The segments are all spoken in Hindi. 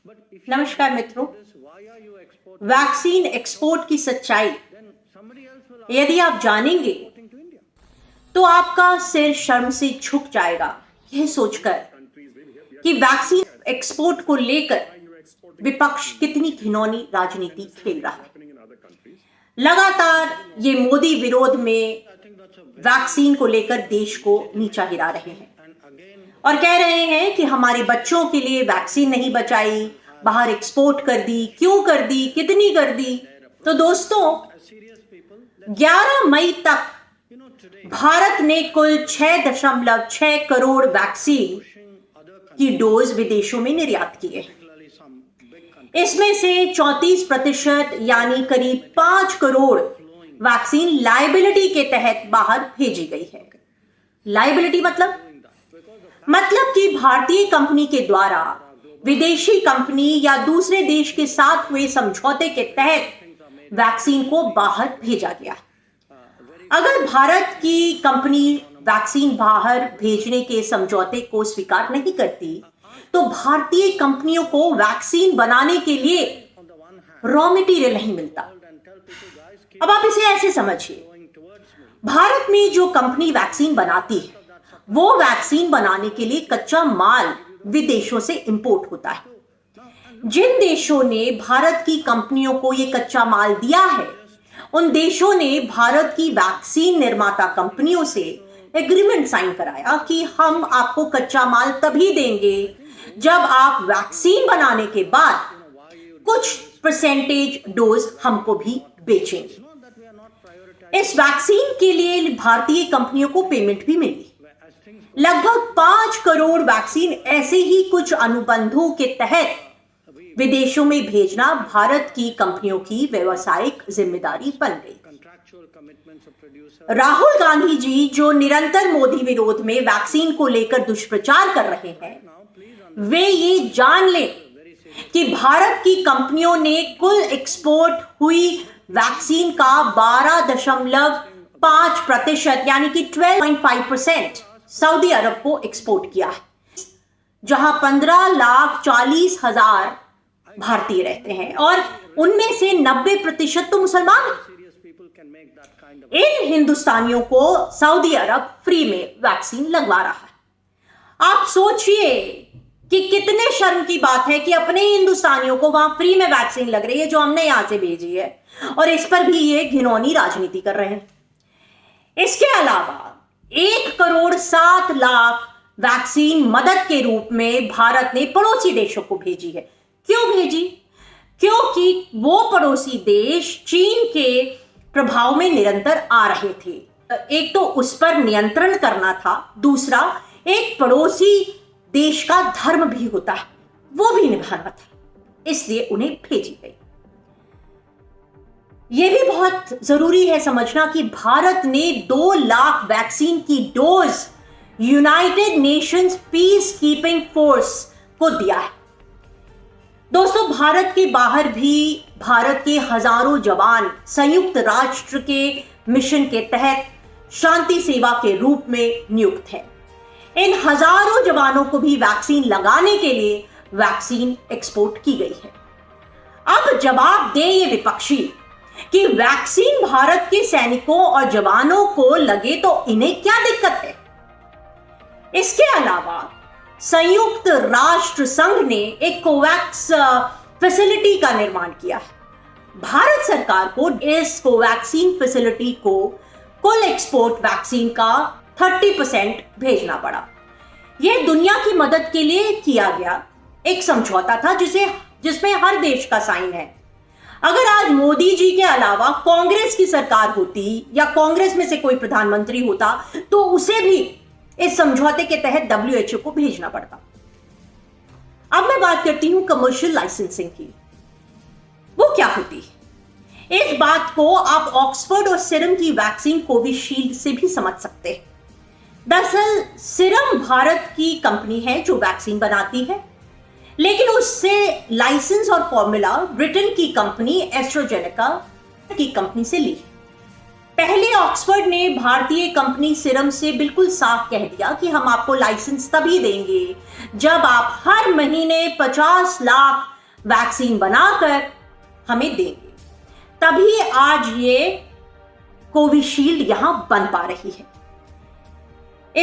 नमस्कार मित्रों, वैक्सीन एक्सपोर्ट की सच्चाई यदि आप जानेंगे तो आपका सिर शर्म से झुक जाएगा यह सोचकर कि वैक्सीन एक्सपोर्ट को लेकर विपक्ष कितनी घिनौनी राजनीति खेल रहा है। लगातार ये मोदी विरोध में वैक्सीन को लेकर देश को नीचा गिरा रहे हैं और कह रहे हैं कि हमारे बच्चों के लिए वैक्सीन नहीं बचाई, बाहर एक्सपोर्ट कर दी, क्यों कर दी, कितनी कर दी। तो दोस्तों, 11 मई तक भारत ने कुल 6.6 करोड़ वैक्सीन की डोज विदेशों में निर्यात किए। इसमें से 34% यानी करीब 5 करोड़ वैक्सीन लायबिलिटी के तहत बाहर भेजी गई है। लायबिलिटी मतलब कि भारतीय कंपनी के द्वारा विदेशी कंपनी या दूसरे देश के साथ हुए समझौते के तहत वैक्सीन को बाहर भेजा गया। अगर भारत की कंपनी वैक्सीन बाहर भेजने के समझौते को स्वीकार नहीं करती तो भारतीय कंपनियों को वैक्सीन बनाने के लिए रॉ मटेरियल नहीं मिलता। अब आप इसे ऐसे समझिए, भारत में जो कंपनी वैक्सीन बनाती है वो वैक्सीन बनाने के लिए कच्चा माल विदेशों से इंपोर्ट होता है। जिन देशों ने भारत की कंपनियों को यह कच्चा माल दिया है उन देशों ने भारत की वैक्सीन निर्माता कंपनियों से एग्रीमेंट साइन कराया कि हम आपको कच्चा माल तभी देंगे जब आप वैक्सीन बनाने के बाद कुछ परसेंटेज डोज हमको भी बेचेंगे। इस वैक्सीन के लिए भारतीय कंपनियों को पेमेंट भी मिली। लगभग 5 करोड़ वैक्सीन ऐसे ही कुछ अनुबंधों के तहत विदेशों में भेजना भारत की कंपनियों की व्यावसायिक जिम्मेदारी बन गई। राहुल गांधी जी जो निरंतर मोदी विरोध में वैक्सीन को लेकर दुष्प्रचार कर रहे हैं, वे ये जान लें कि भारत की कंपनियों ने कुल एक्सपोर्ट हुई वैक्सीन का 12.5% यानी कि 12.5% सऊदी अरब को एक्सपोर्ट किया है, जहां 15,40,000 भारतीय रहते हैं और उनमें से 90% तो मुसलमान हैं। इन हिंदुस्तानियों को सऊदी अरब फ्री में वैक्सीन लगवा रहा है। आप सोचिए कि कितने शर्म की बात है कि अपने हिंदुस्तानियों को वहां फ्री में वैक्सीन लग रही है जो हमने यहां से भेजी है, और इस पर भी ये घिनौनी राजनीति कर रहे हैं। इसके अलावा 1,07,00,000 वैक्सीन मदद के रूप में भारत ने पड़ोसी देशों को भेजी है। क्यों भेजी? क्योंकि वो पड़ोसी देश चीन के प्रभाव में निरंतर आ रहे थे। एक तो उस पर नियंत्रण करना था, दूसरा एक पड़ोसी देश का धर्म भी होता है, वो भी निभाना था, इसलिए उन्हें भेजी गई। यह भी बहुत जरूरी है समझना कि भारत ने 2 लाख वैक्सीन की dose United Nations peace keeping force को दिया है। दोस्तों, भारत के बाहर भी भारत के हजारों जवान संयुक्त राष्ट्र के मिशन के तहत शांति सेवा के रूप में नियुक्त हैं। इन हजारों जवानों को भी वैक्सीन लगाने के लिए वैक्सीन एक्सपोर्ट की गई है। अब जवाब दे ये विपक्षी कि वैक्सीन भारत के सैनिकों और जवानों को लगे तो इन्हें क्या दिक्कत है। इसके अलावा संयुक्त राष्ट्र संघ ने एक कोवैक्स फैसिलिटी का निर्माण किया है। भारत सरकार को इस कोवैक्सीन फैसिलिटी को कुल एक्सपोर्ट वैक्सीन का 30% भेजना पड़ा। यह दुनिया की मदद के लिए किया गया एक समझौता था जिसमें हर देश का साइन है। अगर आज मोदी जी के अलावा कांग्रेस की सरकार होती या कांग्रेस में से कोई प्रधानमंत्री होता तो उसे भी इस समझौते के तहत WHO को भेजना पड़ता। अब मैं बात करती हूं कमर्शियल लाइसेंसिंग की। वो क्या होती है? इस बात को आप ऑक्सफोर्ड और सीरम की वैक्सीन कोविशील्ड से भी समझ सकते हैं। दरअसल सीरम भारत की कंपनी है जो वैक्सीन बनाती है, लेकिन उससे लाइसेंस और फॉर्मूला ब्रिटेन की कंपनी एस्ट्राजेनेका की कंपनी से ली। पहले ऑक्सफोर्ड ने भारतीय कंपनी सीरम से बिल्कुल साफ कह दिया कि हम आपको लाइसेंस तभी देंगे जब आप हर महीने 50 लाख वैक्सीन बनाकर हमें देंगे। तभी आज ये कोविशील्ड यहां बन पा रही है।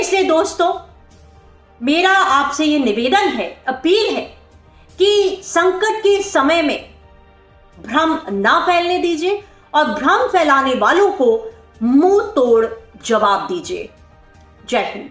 इसलिए दोस्तों, मेरा आपसे ये निवेदन है, अपील है कि संकट के समय में भ्रम ना फैलने दीजिए और भ्रम फैलाने वालों को मुंह तोड़ जवाब दीजिए। जय हिंद।